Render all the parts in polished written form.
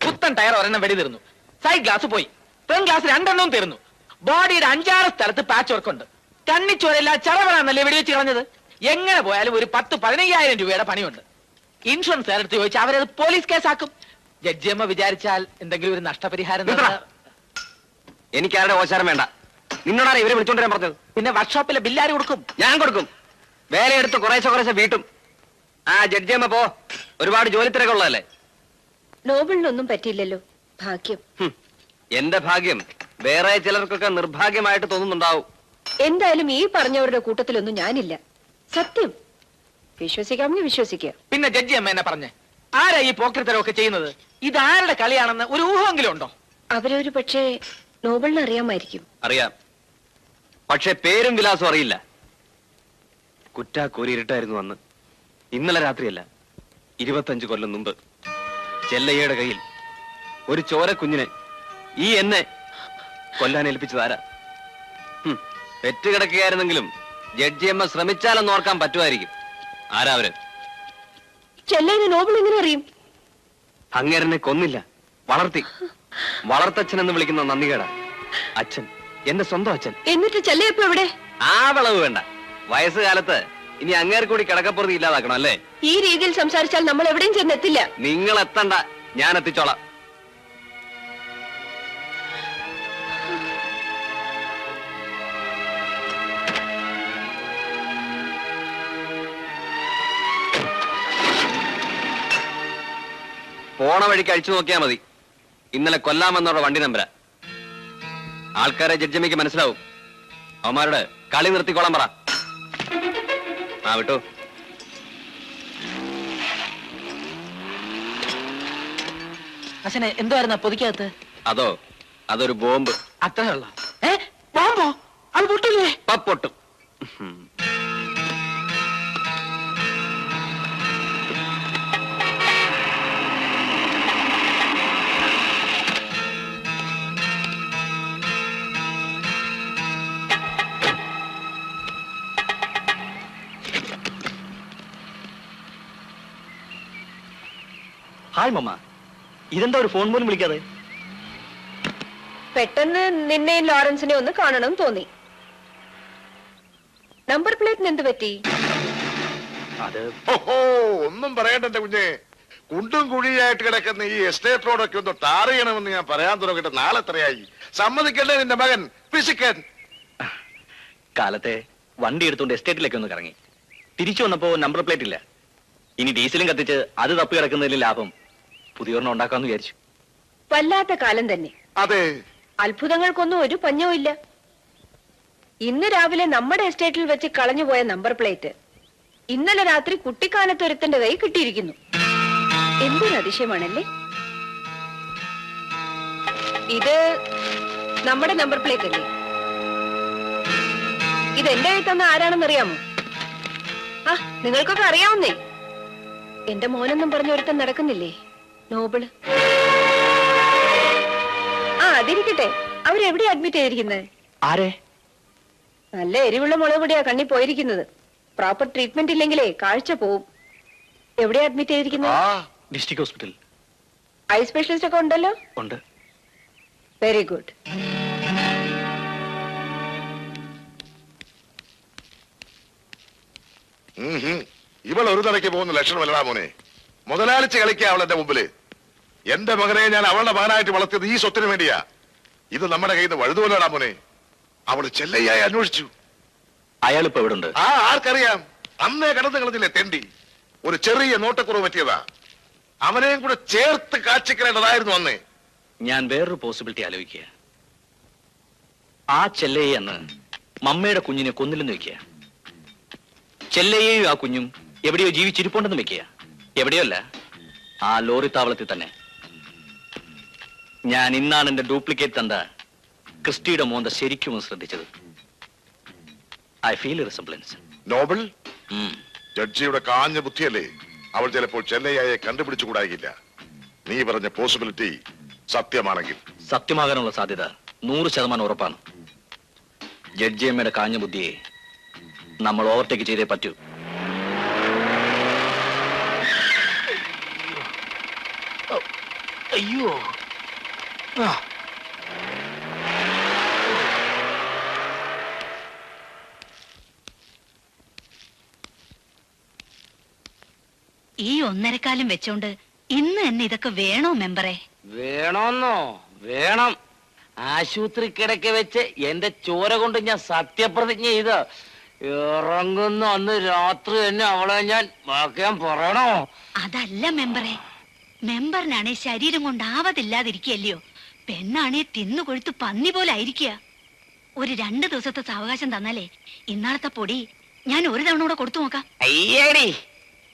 പുത്തൻ ടയർ ഒരെണ്ണം വെടി തീർന്നു. സൈഡ് ഗ്ലാസ് പോയി. ഫ്രണ്ട് ഗ്ലാസ് രണ്ടെണ്ണവും തീർന്നു. ബോഡിയുടെ 5-6 സ്ഥലത്ത് പാച്ച് വർക്ക് ഉണ്ട്. കണ്ണിച്ചോരല്ല ചറവറാന്നല്ലേ വെടിവെച്ച് കളഞ്ഞത്. എങ്ങനെ പോയാലും ഒരു 10-15,000 രൂപയുടെ പണിയുണ്ട്. ഇൻഷുറൻസ് എടുത്ത് ചോദിച്ചാൽ അവരത് പോലീസ് കേസാക്കും. ജഡ്ജിയമ്മ വിചാരിച്ചാൽ എന്തെങ്കിലും ഒരു നഷ്ടപരിഹാരം. എനിക്ക് ആരുടെ ഓശാരം വേണ്ട. നിന്നോടാണ് ഇവരെ വിളിച്ചോണ്ടിരാൻ പറഞ്ഞത്. പിന്നെ വർക്ക്ഷോപ്പിലെ ബില്ലാര് കൊടുക്കും? ഞാൻ കൊടുക്കും. വേലയെടുത്ത് കുറേശ്ശെ വീട്ടും. ആ ജഡ്ജിയമ്മ പോ. ഒരുപാട് ജോലി തിരക്കുള്ളതല്ലേ. നോബിളിനൊന്നും പറ്റിയില്ലല്ലോ. ഭാഗ്യം. എന്റെ ഭാഗ്യം വേറെ ചിലർക്കൊക്കെ നിർഭാഗ്യമായിട്ട് തോന്നുന്നുണ്ടാവും. എന്തായാലും ഈ പറഞ്ഞവരുടെ കൂട്ടത്തിലൊന്നും ഞാനില്ല. സത്യം. വിശ്വസിക്കാമെങ്കിൽ വിശ്വസിക്കുക. പിന്നെ ജഡ്ജിയമ്മ എന്നെ പറഞ്ഞേ, ആരാ ഈ പോക്കൃത്തരമൊക്കെ ചെയ്യുന്നത്? ഇതാരുടെ കളിയാണെന്ന് ഒരു ഊഹമെങ്കിലും ഉണ്ടോ? അവരൊരു പക്ഷേ നോബിളിന് അറിയാമായിരിക്കും. അറിയാം, പക്ഷെ പേരും വിലാസം അറിയില്ല. കുറ്റാക്കൂരി ഇരുട്ടായിരുന്നു അന്ന്. ഇന്നലെ രാത്രിയല്ല, 25 കൊല്ലം മുമ്പ് ചെല്ലയ്യയുടെ കയ്യിൽ ഒരു ചോരക്കുഞ്ഞിനെ, ഈ എന്നെ കൊല്ലാൻ ഏൽപ്പിച്ചതാരാ? പെറ്റുകിടക്കുകയായിരുന്നെങ്കിലും ജഡ്ജിയമ്മ ശ്രമിച്ചാലെന്ന് ഓർക്കാൻ പറ്റുമായിരിക്കും. ആരാ അവര്? ചെല്ലയ്യനെ നോബിൾ എങ്ങനെ അറിയും? അങ്ങേരനെ കൊന്നില്ല, വളർത്തി. വളർത്തച്ഛൻ എന്ന് വിളിക്കുന്ന നന്ദികേടാ അച്ഛൻ, എന്റെ സ്വന്തം അച്ഛൻ. എന്നിട്ട് ചെല്ലയപ്പോ എവിടെ? ആ വളവ് വേണ്ട. വയസ്സുകാലത്ത് ഇനി അങ്ങേർ കൂടി കിടക്കപ്പുറത്ത് ഇല്ലാതാക്കണം അല്ലേ? ഈ രീതിയിൽ സംസാരിച്ചാൽ നമ്മൾ എവിടെയും ചെന്നെത്തില്ല. നിങ്ങൾ എത്തണ്ട, ഞാൻ എത്തിച്ചോളാം. പോണ വഴിക്ക് അഴിച്ചു നോക്കിയാ മതി. ഇന്നലെ കൊല്ലാമെന്നോടെ വണ്ടി നമ്പര. ആൾക്കാരെ ജഡ്ജിയമ്മയ്ക്ക് മനസ്സിലാവും. അവന്മാരോട് കളി നിർത്തിക്കോളാൻ പറ. ആ വിട്ടു. അച്ഛനെ എന്തായിരുന്നു പൊതിക്കകത്ത്? അതൊരു ബോംബ്. അത്രയുള്ള ബോംബോ? അത് പൊട്ടില്ലേ? പൊട്ടും. ഹായ് മമ്മ, ഇതെന്താ ഒരു ഫോൺ പോലും വിളിക്കാതെ? പെട്ടെന്ന് നിന്നെയും ലോറൻസിനെ ഒന്ന് കാണണം തോന്നി. നമ്പർ പ്ലേറ്റിന് എന്ത് പറ്റി? അത് ഒന്നും പറയട്ടെ കുഞ്ഞെ. കുണ്ടും കുഴിയായിട്ട് കിടക്കുന്ന ഈ എസ്റ്റേറ്റ് റോഡൊക്കെ ഒന്ന് ടാർ ചെയ്യണമെന്ന് ഞാൻ പറയാൻ തുടങ്ങിയിട്ട് നാളെ എത്രയായി. സമ്മതിക്കണ്ടേ നിന്റെ മകൻ പിശുക്കൻ? കാലത്തെ വണ്ടി എടുത്തുകൊണ്ട് എസ്റ്റേറ്റിലേക്ക് ഒന്ന് കറങ്ങി. തിരിച്ചു വന്നപ്പോ നമ്പർ പ്ലേറ്റ് ഇല്ല. ഇനി ഡീസലും കത്തിച്ച് അത് തപ്പി കിടക്കുന്നതിൽ ലാഭം പുതിയൊരെണ്ണം ഉണ്ടാക്കാന്ന് വിചാരിച്ചു. വല്ലാത്ത കാലം തന്നെ. അതെ, അത്ഭുതങ്ങൾക്കൊന്നും ഒരു പഞ്ഞവും ഇല്ല. ഇന്ന് രാവിലെ നമ്മുടെ എസ്റ്റേറ്റിൽ വെച്ച് കളഞ്ഞുപോയ നമ്പർ പ്ലേറ്റ് ഇന്നലെ രാത്രി കുട്ടിക്കാനത്തൊരുത്തന്റെ കൈ കിട്ടിയിരിക്കുന്നു. എന്തൊരു അതിശയമാണല്ലേ. ഇത് നമ്മുടെ നമ്പർ പ്ലേറ്റ് അല്ലേ? ഇത് എന്റെ കൈ തന്ന ആരാണെന്ന് അറിയാമോ? ആ, നിങ്ങൾക്കൊക്കെ അറിയാവുന്നേ. എന്റെ മോനെന്നും പറഞ്ഞ ഒരുത്തൻ നടക്കുന്നില്ലേ, നോബിള്. ആ, അതിരിക്കട്ടെ. അവരെവിടെയാ അഡ്മിറ്റ് ചെയ്തിരിക്കുന്നത്? ആരെ? നല്ല എരിവുള്ള മുളക് പൊടിയാ കണ്ണി പോയിരിക്കുന്നത്. പ്രോപ്പർ ട്രീറ്റ്മെന്റ് ഇല്ലെങ്കിലേ കാഴ്ച പോവും. എവിടെയാ അഡ്മിറ്റ് ചെയ്തിരിക്കുന്നത്? District hospital. ഐ സ്പെഷ്യലിസ്റ്റ് ഒക്കെ ഉണ്ടല്ലോ? ഉണ്ട്. Very good. ഇവൾ ഒരു തലയ്ക്ക് പോകുന്ന ലക്ഷണമല്ലടാ മോനെ. മുതലാളിച്ച് കളിക്കുക അവൾ എന്റെ മുമ്പില്. എന്റെ മകനെ ഞാൻ അവളുടെ മകനായിട്ട് വളർത്തിയത് ഈ സ്വത്തിന് വേണ്ടിയാ. ഇത് നമ്മുടെ കയ്യിൽ നിന്ന് വഴുതുപോലെടാ മോനെ. അവള് ചെല്ലയ്യായി അന്വേഷിച്ചു. അയാൾ ഇപ്പൊ എവിടെ ഉണ്ട്? ആർക്കറിയാം. അന്നേ കടന്നു കളഞ്ഞില്ലേ തെണ്ടി. ഒരു ചെറിയ നോട്ടക്കുറവ് പറ്റിയതാ. അവനെയും കൂടെ ചേർത്ത് കാച്ചിക്കലേണ്ടതായിരുന്നു അന്നേ. ഞാൻ വേറൊരു പോസിബിലിറ്റി ആലോചിക്കുക. ആ ചെല്ലയെ അന്ന് മമ്മയുടെ കുഞ്ഞിനെ കൊന്നില്ലെന്ന് വെക്കുക. ചെല്ലയെയും ആ കുഞ്ഞും എവിടെയോ ജീവിച്ചിരിപ്പുണ്ടെന്ന് വെക്കുക. എവിടെയോ അല്ല, ആ ലോറി താവളത്തിൽ തന്നെ. ഞാൻ ഇന്നാണ് എന്റെ ഡ്യൂപ്ലിക്കേറ്റ് തണ്ട ക്രിസ്റ്റിയുടെ മോന്ത ശരിക്കും ശ്രദ്ധിച്ചത്. I feel resemblance. നോബിൾ, ജഡ്ജിയുടെ കാഞ്ഞ ബുദ്ധിയല്ലേ. അവൾ ചിലപ്പോൾ ചെല്ലയ്യായെ കണ്ടുപിടിച്ചുകൂടായില്ല. നീ പറഞ്ഞ പോസിബിലിറ്റി സത്യമാണെങ്കിൽ. സത്യമാകാനുള്ള സാധ്യത 100% ഉറപ്പാണ്. ജഡ്ജിയമ്മയുടെ കാഞ്ഞ ബുദ്ധിയെ നമ്മൾ ഓവർടേക്ക് ചെയ്തേ പറ്റൂ. അയ്യോ, ഈ 1.25 വെച്ചോണ്ട് ഇന്ന് തന്നെ ഇതൊക്കെ വേണോ മെമ്പറെ? വേണോന്നോ? വേണം. ആശുപത്രി കിടക്കെ വെച്ച് എന്റെ ചോര കൊണ്ട് ഞാൻ സത്യപ്രതിജ്ഞ ചെയ്ത് ഇറങ്ങുന്ന അന്ന് രാത്രി തന്നെ അവളെ ഞാൻ വാക്കാൻ പറയണോ? അതല്ല മെമ്പറെ, മെമ്പറിനാണെ ശരീരം കൊണ്ട് ആവതില്ലാതിരിക്കല്ലയോ. പെണ്ണാണെ തിന്നു കൊഴുത്ത് പന്നി പോലെ ആയിരിക്കുക. ഒരു 2 ദിവസത്തെ സാവകാശം തന്നാലേ ഇന്നാളത്തെ പൊടി ഞാൻ ഒരു തവണ കൂടെ കൊടുത്തു നോക്കാം. അയ്യടി,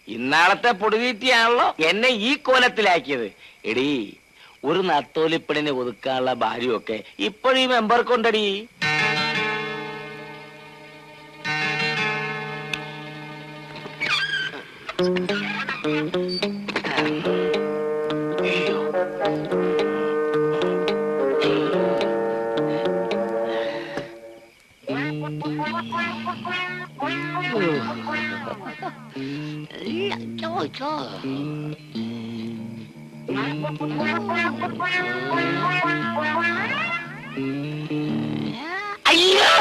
ഇന്നാളത്തെ പൊടിതീറ്റിയാണല്ലോ എന്നെ ഈ കോലത്തിലാക്കിയത്. എടീ, ഒരു നത്തോലിപ്പണിനെ ഒതുക്കാനുള്ള ഭാര്യമൊക്കെ ഇപ്പോഴീ മെമ്പർക്കുണ്ടടി. അയ്യോ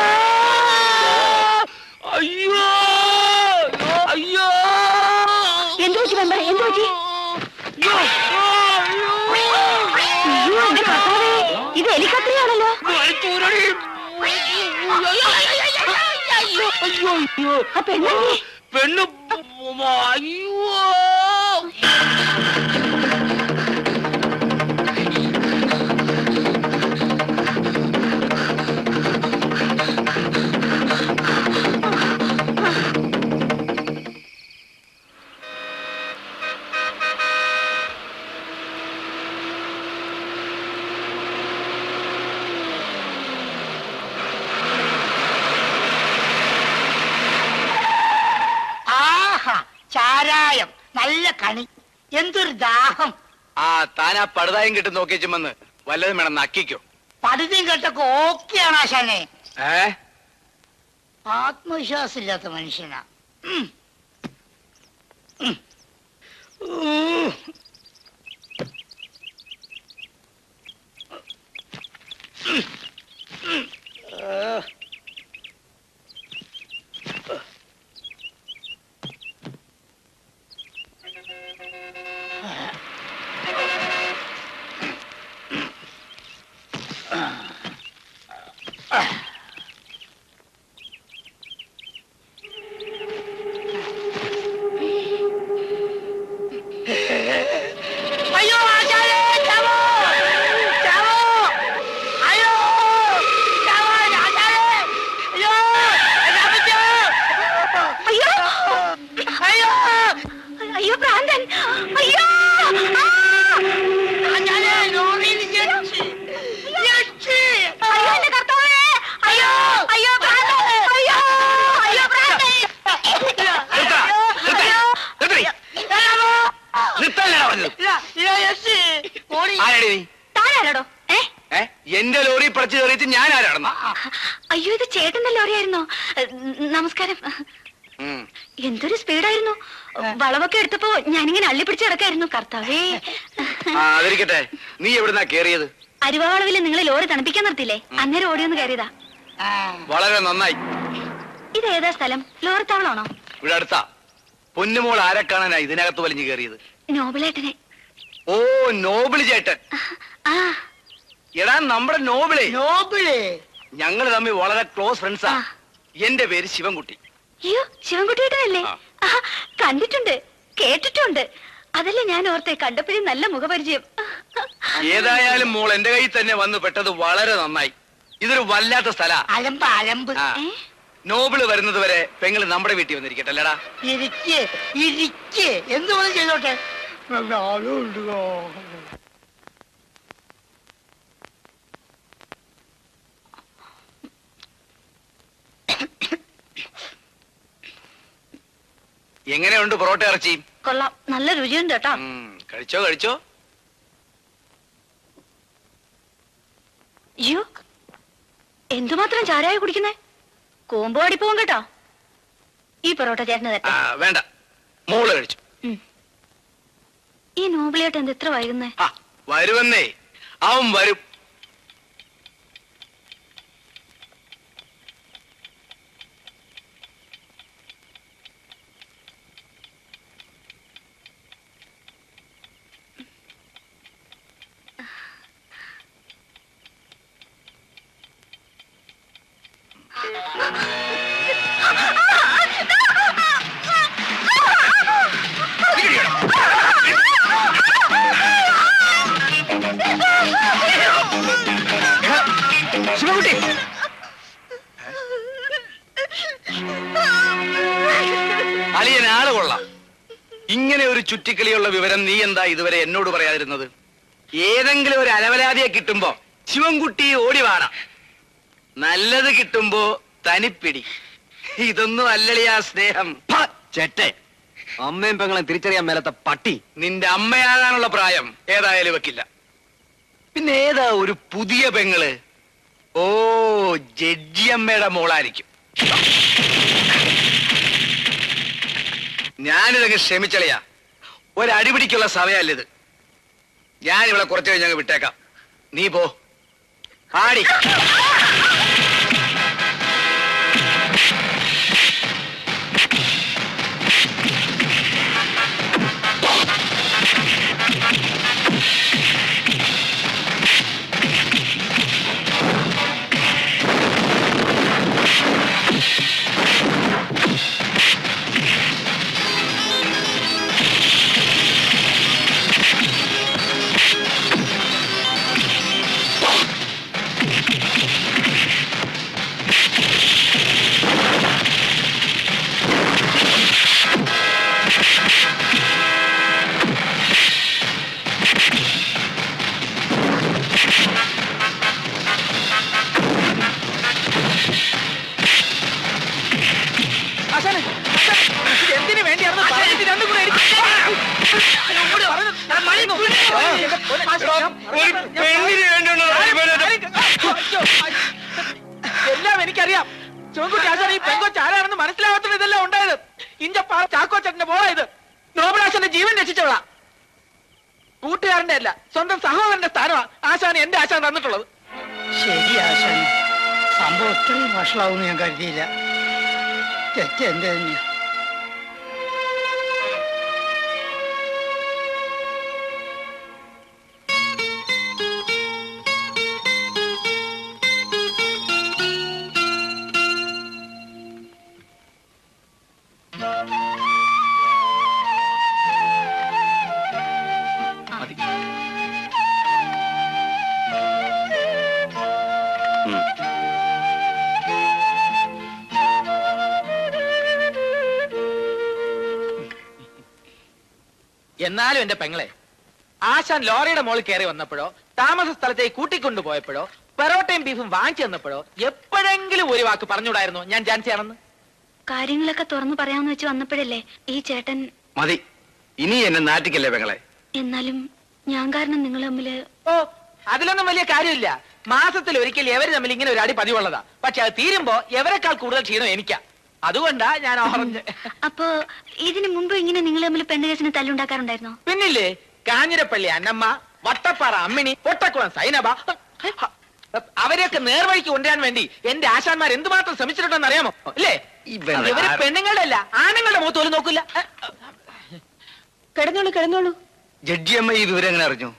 അയ്യോ അയ്യോ, എന്തു പറ്റി മെമ്പറെ? എന്തു പറ്റി? ഇത് എലിക്കത്രിയാണല്ലോ. പെണ്ണ് അയ്യോ. ചാരായം നല്ല കണി, എന്തൊരു ദാഹം. ആ താനാ പടുതായും കിട്ടും നോക്കിച്ചുമെന്ന് വല്ലതും വേണം നക്കിക്കോ. പടുതിയും കേട്ടൊക്കെ ഓക്കെയാണ് ആശാനെ. ഏ, ആത്മവിശ്വാസം ഇല്ലാത്ത മനുഷ്യനാ. അയ്യോ ആശാനെ, ചാവോ, ചാവോ, അയ്യോ, ചാവോ. അയ്യോ ഇത് ചേട്ടന്റെ ലോറിയായിരുന്നോ? നമസ്കാരം. എന്തൊരു സ്പീഡായിരുന്നു. വളവൊക്കെ എടുത്തപ്പോ ഞാനിങ്ങനെ അള്ളിപ്പിടിച്ച് കിടക്കായിരുന്നു. കർത്താവേ. അതിരിക്കട്ടെ, നീ എവിടുന്നാ കേറിയത്? അരുവാളവില് നിങ്ങൾ ലോറി തണുപ്പിക്കാൻ നിർത്തില്ലേ, അന്നേരം ഓടിയൊന്ന് കയറിയതാ. വളരെ നന്നായി. ഇതേതാ സ്ഥലം? ലോറി താവളാണോ? ഇവിടെ അടുത്താ. പൊന്നുമോൾ ആരെ കാണാനാ ഇതിനകത്ത് വലിഞ്ഞു കയറിയത്? നോബിളേട്ടനെ. ഓ, നോബിള് ചേട്ടൻ. ആ എടാ, നമ്മുടെ നോബിളെ. നോബിള്. ഞങ്ങൾ തമ്മിൽ വളരെ ക്ലോസ് ഫ്രണ്ട്സാ. എന്റെ പേര് ശിവൻകുട്ടി. അയ്യോ, ശിവൻകുട്ടിയേട്ടനല്ലേ? ആ. കണ്ടിട്ടുണ്ട്, കേട്ടിട്ടുണ്ട്. അതല്ലേ ഞാൻ ഓർത്തെ, കണ്ടപ്പോഴേ നല്ല മുഖപരിചയം. ഏതായാലും മോൾ എന്റെ കയ്യിൽ തന്നെ വന്നു പെട്ടത് വളരെ നന്നായി. ഇതൊരു വല്ലാത്ത സ്ഥലാ. അലമ്പ് അലമ്പ്. ആ. നോബിള് വരുന്നത് വരെ പെങ്ങള് നമ്മുടെ വീട്ടിൽ വന്നിരിക്കട്ടെ അല്ലടാ. ഇരിക്ക് ഇരിക്ക്, എന്തുകൊണ്ട് ചെയ്തോട്ടെ. എങ്ങനെയുണ്ട് പൊറോട്ട ഇറച്ചി? കൊള്ളാം, നല്ല രുചിയുണ്ട് കേട്ടോ. കഴിച്ചോ കഴിച്ചോ. അയ്യോ, എന്തുമാത്രം ചാരായ കുടിക്കുന്നേ? കൂമ്പ് അടിപ്പോവും കേട്ടോ. ഈ പൊറോട്ട ചേട്ടന് തട്ടെ. വേണ്ട, മോള് കഴിച്ചു. ഈ നോബിളിയായിട്ട് എന്ത് ഇത്ര വൈകുന്നേ? വരുവന്നേ, അവൻ വരും. ശിവൻകുട്ടി, അളിയൻ ആള് കൊള്ളാം. ഇങ്ങനെ ഒരു ചുറ്റിക്കളിയുള്ള വിവരം നീ എന്താ ഇതുവരെ എന്നോട് പറയാതിരുന്നത്? ഏതെങ്കിലും ഒരു അലവലാതിയെ കിട്ടുമ്പോ ശിവൻകുട്ടി ഓടി വാടാ. നല്ലത് കിട്ടുമ്പോ തനിപ്പിടി. ഇതൊന്നും അല്ലളിയാ സ്നേഹം. ചേട്ടെ, അമ്മയും പെങ്ങളെ തിരിച്ചറിയാൻ മേലത്ത പട്ടി. നിന്റെ അമ്മയാകാനുള്ള പ്രായം ഏതായാലും വെക്കില്ല. പിന്നെ ഏതാ ഒരു പുതിയ പെങ്ങള്? ഓ, ജഡ്ജിയമ്മയുടെ മോളായിരിക്കും. ഞാനിതങ്ങ് ക്ഷമിച്ചളിയാ. ഒരടിപിടിക്കുള്ള സമയമല്ലിത്. ഞാനിവിടെ കുറച്ച് കഴിഞ്ഞ് വിട്ടേക്കാം. നീ പോ, ആടി. എന്തിനു വേണ്ടിയായിരുന്നു പറഞ്ഞിട്ട് രണ്ടും കൂടെ എല്ലാം എനിക്കറിയാം. ചുവൻകുട്ടി ആശാൻ ഈ പെങ്കൊച്ച് ആരാണെന്ന് മനസ്സിലാവാത്ത ഇതെല്ലാം ഉണ്ടായത്. ഇഞ്ചപ്പാറ ചാക്കോച്ചന്റെ മോളായത്. നോബിളാശന്റെ ജീവൻ രക്ഷിച്ചവളാ. കൂട്ടുകാരന്റെ അല്ല, സ്വന്തം സഹോദരന്റെ സ്ഥാനമാണ് ആശാൻ എന്റെ ആശാൻ തന്നിട്ടുള്ളത്. ശരി ആശാനെ, സംഭവം ഇത്രയും വഷളാവുമെന്ന് ഞാൻ കരുതിയില്ല. തെറ്റ് എന്റെ തന്നെയാ. എന്നാലും എന്റെ പെങ്ങളെ, ആശാൻ ലോറിയുടെ മോളിൽ കയറി വന്നപ്പോഴോ താമസ സ്ഥലത്തേക്ക് കൂട്ടിക്കൊണ്ടുപോയപ്പോഴോ പെറോട്ടയും ബീഫും വാങ്ങിച്ചു തന്നപ്പോഴോ എപ്പോഴെങ്കിലും ഒരു വാക്ക് പറഞ്ഞുകൂടായിരുന്നോ ഞാൻ ജാൻസിയാണെന്ന്? കാര്യങ്ങളൊക്കെ തുറന്നു പറയാമെന്ന് വെച്ച് വന്നപ്പോഴല്ലേ ഈ ചേട്ടൻ. മതി, ഇനി എന്നെ നാട്ടിക്കല്ലേ പെങ്ങളെ. എന്നാലും ഞാൻ കാരണം നിങ്ങൾ തമ്മില്. ഓ, അതിലൊന്നും വലിയ കാര്യമില്ല. മാസത്തിൽ ഒരിക്കൽ എവര് തമ്മിൽ ഇങ്ങനെ ഒരു അടി പതിവുള്ളതാ. പക്ഷെ അത് തീരുമ്പോ എവരെക്കാൾ കൂടുതൽ ക്ഷീണം എനിക്കാ. അതുകൊണ്ടാ ഞാൻ ഓറഞ്ച്. അപ്പോ ഇതിനു മുമ്പ് ഇങ്ങനെ നിങ്ങൾ തമ്മിൽ പെണ്ണുകേസിന് തല്ലുണ്ടാക്കാറുണ്ടായിരുന്നോ? പിന്നില്ലേ, കാഞ്ഞിരപ്പള്ളി അന്നമ്മ, വട്ടപ്പാറ അമ്മിണി, പൊട്ടക്കുളം സൈനബ, അവരെയൊക്കെ നേർവഴിക്ക് കൊണ്ടുവരാൻ വേണ്ടി എന്റെ ആശാന്മാർ എന്തുമാത്രം ശ്രമിച്ചിട്ടുണ്ടെന്ന് അറിയാമോ? അല്ലേ? ഇവര് പെണ്ണുങ്ങളുടെ അല്ല, ആണുങ്ങളുടെ മുഖത്ത് പോലും നോക്കില്ല. കിടന്നോളൂ. ജഡ്ജി അമ്മ ഈ വിവരം എങ്ങനെ അറിഞ്ഞു?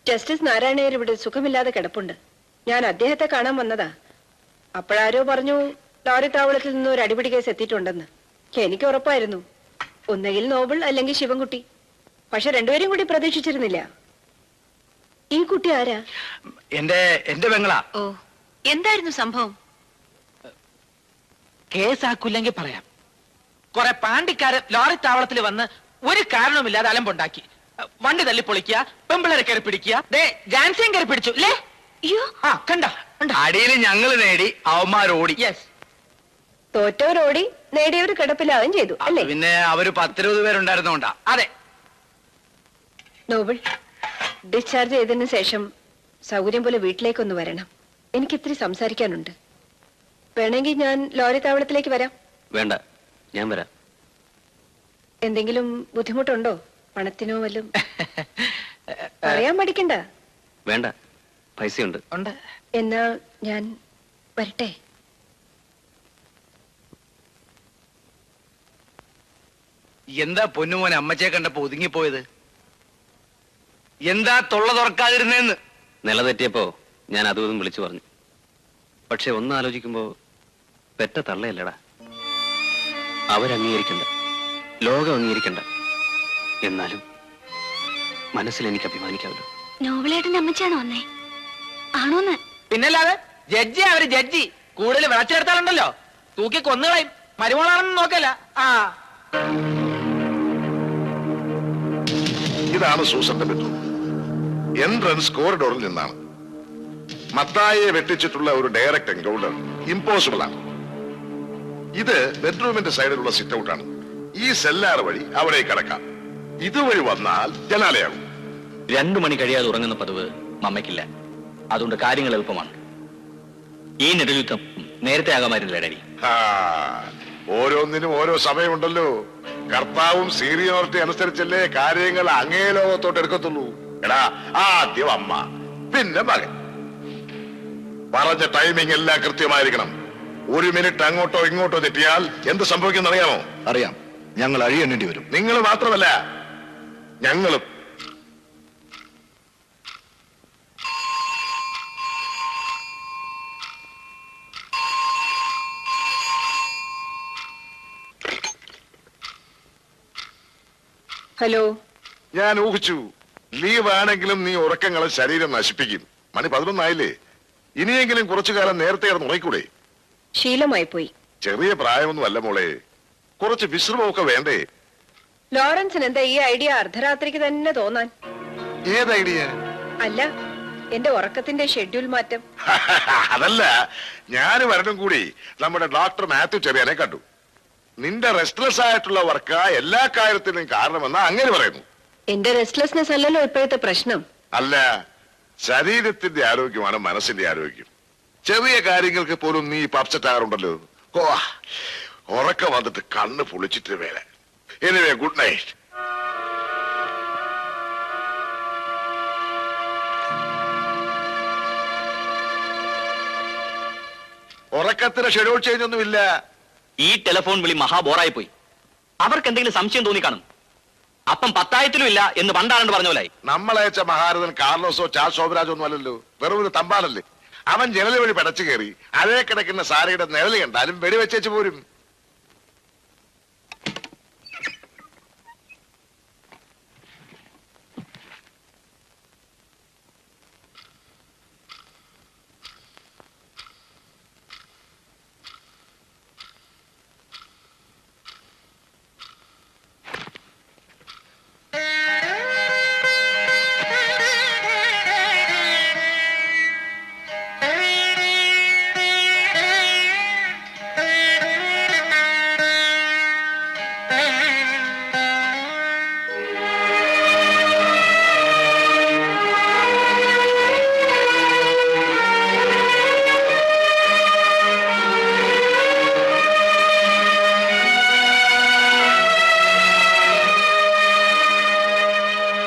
ജസ്റ്റിസ് നാരായണയർ ഇവിടെ സുഖമില്ലാതെ കിടപ്പുണ്ട്. ഞാൻ അദ്ദേഹത്തെ കാണാൻ വന്നതാ. അപ്പോഴാരോ പറഞ്ഞു ലോറി താവളത്തിൽ നിന്ന് ഒരു അടിപിടി കേസ് എത്തിയിട്ടുണ്ടെന്ന്. എനിക്ക് ഉറപ്പായിരുന്നു, ഒന്നുകിൽ നോബിൾ അല്ലെങ്കിൽ ശിവൻകുട്ടി. പക്ഷെ രണ്ടുപേരും കൂടി പ്രതീക്ഷിച്ചിരുന്നില്ല. ഈ കുട്ടി ആരാ? എന്റെ പെങ്ങളാ. ഓ, എന്തായിരുന്നു സംഭവം? കേസാക്കില്ലെങ്കിൽ പറയാം. കുറെ പാണ്ടിക്കാര് ലോറി താവളത്തിൽ വന്ന് ഒരു കാരണവുമില്ലാതെ അലമ്പുണ്ടാക്കി. വണ്ടി തല്ലി പൊളിക്കുക, പെമ്പിളരെ കയറി പിടിക്കുക, ജാൻസിയും കയറി പിടിച്ചു. അല്ലേ? അയ്യോ, ആ കണ്ട അടിയിൽ ഞങ്ങള് നേടി, അവന്മാരോടി. യെസ്. തോറ്റവരോടി, നേടിയവർ കിടപ്പിലാവുകയും ചെയ്തു അല്ലേ? പിന്നെ അവര് 10-20 പേരുണ്ടായിരുന്നോണ്ടാ. അതെ. നോബിൾ, ഡിസ്ചാർജ് ചെയ്തതിനു ശേഷം സൗകര്യം പോലെ വീട്ടിലേക്കൊന്ന് വരണം. എനിക്ക് ഇത്തിരി സംസാരിക്കാനുണ്ട്. വേണമെങ്കിൽ ഞാൻ ലോറി താവളത്തിലേക്ക് വരാം. വേണ്ട, ഞാൻ വരാം. എന്തെങ്കിലും ബുദ്ധിമുട്ടുണ്ടോ? പണത്തിനോ വല്ലതും? പറയാൻ പഠിക്കണ്ട. വേണ്ട, പൈസയുണ്ട്. ഉണ്ട്. എന്നാ ഞാൻ വരട്ടെ. എന്താ പൊന്നുമോനെ അമ്മച്ചയെ കണ്ടപ്പോ ഒതുങ്ങിപ്പോയത്? എന്താ തൊള്ള തുറക്കാതിരുന്നേന്ന്? നില തെറ്റിയപ്പോ ഞാൻ അതും വിളിച്ചു പറഞ്ഞു. പക്ഷെ ഒന്ന് ആലോചിക്കുമ്പോ പെറ്റ തള്ളയല്ലടാ. അവരംഗീകരിക്കണ്ട, ലോകം അംഗീകരിക്കണ്ട. എന്നാലും മനസ്സിൽ എനിക്ക് അഭിമാനിക്കാമല്ലോ. നോവലേട്ടന്റെ അമ്മച്ചാണോ വന്നേ? ആണോന്ന്? പിന്നല്ലാതെ ജഡ്ജി, അവര് ജഡ്ജി. കൂടുതൽ വിളച്ചെടുത്താലുണ്ടല്ലോ തൂക്കി കൊന്നുകളയും. മരുമോളാണെന്ന് നോക്കല്ല. ആ, ഇതാണ് സൂസന്റെ ബെഡ്റൂം. എൻട്രൻസ് കോറിഡോറിൽ നിന്നാണ്. മത്തായിയെ വെട്ടിച്ചിട്ടുള്ള ഒരു ഡയറക്റ്റ് എൻകൗണ്ടർ ഇമ്പോസിബിൾ ആണ്. ഇത് ബെഡ്റൂമിന്റെ സൈഡിലുള്ള സിറ്റ് ഔട്ട് ആണ്. ഈ സെല്ലാർ വഴി അവിടെ കടക്കാം. ഇതുവഴി വന്നാൽ ജനാലയാകും. 2 മണി കഴിയാതെ ഉറങ്ങുന്ന പതിവ് മമ്മയ്ക്കില്ല. അതുകൊണ്ട് കാര്യങ്ങൾ എളുപ്പമാണ്. ഈ നെടുയുദ്ധം നേരത്തെ ആകാമായിരുന്നില്ല ഡാഡി. ഓരോന്നിനും ഓരോ സമയമുണ്ടല്ലോ. കർത്താവും സീനിയോറിറ്റി അനുസരിച്ചല്ലേ കാര്യങ്ങൾ അങ്ങേ ലോകത്തോട്ട് എടുക്കത്തുള്ളൂ. എടാ, ആദ്യം അമ്മ, പിന്നെ മകൻ. പറഞ്ഞ ടൈമിംഗ് എല്ലാം കൃത്യമായിരിക്കണം. 1 മിനിറ്റ് അങ്ങോട്ടോ ഇങ്ങോട്ടോ തെറ്റിയാൽ എന്ത് സംഭവിക്കുന്ന അറിയാമോ? അറിയാം. ഞങ്ങൾ അഴിയെണ്ണേണ്ടി വരും. നിങ്ങൾ മാത്രമല്ല, ഞങ്ങളും. ഹലോ. ഞാൻ ഊഹിച്ചു, ലീവ് ആണെങ്കിലും നീ ഉറക്കങ്ങളെ ശരീരം നശിപ്പിക്കും. മണി 11 ആയില്ലേ? ഇനിയെങ്കിലും കുറച്ചു കാലം നേരത്തെ കിടന്ന് ഉറങ്ങിക്കൂടെ? ശീലമായി പോയി. ചെറിയ പ്രായമൊന്നും അല്ല മോളെ, കുറച്ച് വിശ്രമമൊക്കെ വേണ്ടേ? ലോറൻസിന് എന്താ ഈ ഐഡിയ അർദ്ധരാത്രിക്ക് തന്നെ തോന്നാൻ? ഏത് ഐഡിയ? അല്ല, എന്റെ ഉറക്കത്തിന്റെ ഷെഡ്യൂൾ മാറ്റം. അതല്ല, ഞാൻ വരണം കൂടി നമ്മുടെ ഡോക്ടർ മാത്യു ചെറിയാനെ കണ്ടു. നിന്റെ റെസ്റ്റ്ലെസ് ആയിട്ടുള്ള വർക്ക് എല്ലാ കാര്യത്തിനും കാരണമെന്ന് അങ്ങനെ പറയുന്നു. എന്റെ റെസ്റ്റ്ലെസ്നെസ് അല്ലല്ലോ ഇപ്പോഴത്തെ പ്രശ്നം. അല്ല, ശരീരത്തിന്റെ ആരോഗ്യമാണ് മനസ്സിന്റെ ആരോഗ്യം. ചെറിയ കാര്യങ്ങൾക്ക് പോലും നീ അപ്സെറ്റ് ആകാറുണ്ടല്ലോ. ഓ, ഉറക്കം വന്നിട്ട് കണ്ണ് പൊളിച്ചിട്ട് വേല. Anyway, good night. ഉറക്കത്തിന് ഷെഡ്യൂൾ ചേഞ്ച് ഒന്നുമില്ല. ഈ ടെലിഫോൺ വിളി മഹാബോറായി പോയി. അവർക്ക് എന്തെങ്കിലും സംശയം തോന്നിക്കാണും. അപ്പം 10,000-ത്തിലും ഇല്ല എന്ന് പണ്ടാണ്ട് പറഞ്ഞ പോലായി. നമ്മളയച്ച മഹാരഥൻ കാർലോസോ ചാൾസ് ശോഭരാജോ ഒന്നും അല്ലല്ലോ, വെറും ഒരു തമ്പാനല്ലേ. അവൻ ജനൽ വഴി പടച്ചു കയറി അതേ കിടക്കുന്ന സാരയുടെ നിഴല് കണ്ടാലും വെടിവെച്ചേച്ച് പോരും.